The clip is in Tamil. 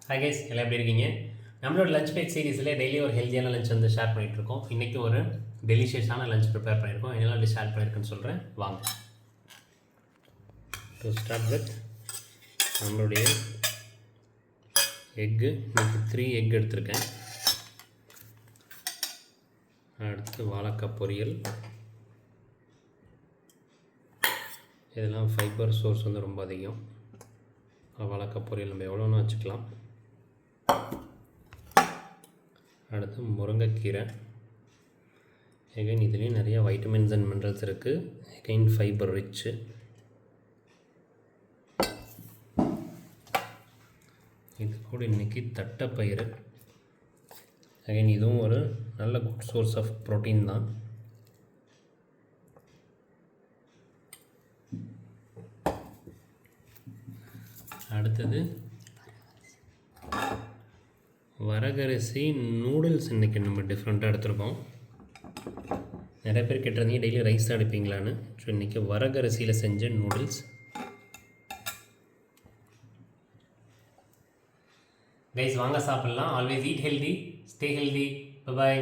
ஹாய் கைஸ், எல்லாம் எப்படி இருக்கீங்க? நம்மளோட லஞ்ச் பேக் சீரீஸில் டெய்லி ஒரு ஹெல்த்தியான லஞ்ச் வந்து ஷேர் பண்ணிகிட்ருக்கோம். இன்றைக்கி ஒரு டெலிஷியஸான லஞ்ச் ப்ரிப்பேர் பண்ணியிருக்கோம். என்னெல்லாம் ஷேர் பண்ணியிருக்குன்னு சொல்கிறேன் வாங்க. டு ஸ்டார்ட் வித் நம்மளுடைய எக்கு. இன்றைக்கி 3 எக் எடுத்திருக்கேன். அடுத்து வாழைக்காய் பொரியல். இதெல்லாம் ஃபைபர் சோர்ஸ் வந்து ரொம்ப அதிகம். வாழைக்காய் பொரியல் நம்ம எவ்வளோன்னு வச்சுக்கலாம். அடுத்து முருங்கைக்கீரை. எகைன் இதுலேயும் நிறைய வைட்டமின்ஸ் அண்ட் மினரல்ஸ் இருக்குது. Again fibre rich. இது கூட இன்றைக்கி தட்டைப்பயிறு. அகைன் இதுவும் ஒரு நல்ல குட் சோர்ஸ் ஆஃப் ப்ரோட்டீன் தான். அடுத்தது வரகரிசி நூடுல்ஸ். இன்றைக்கி நம்ம டிஃப்ரெண்ட்டாக எடுத்துருக்கோம். நிறைய பேர் கேட்டிருந்தீங்க டெய்லி ரைஸ் தான் எடுப்பீங்களான்னு. ஸோ இன்றைக்கி வரகரிசியில் செஞ்ச நூடுல்ஸ். கைஸ் வாங்க சாப்பிட்லாம். Always eat healthy, stay healthy. Bye bye.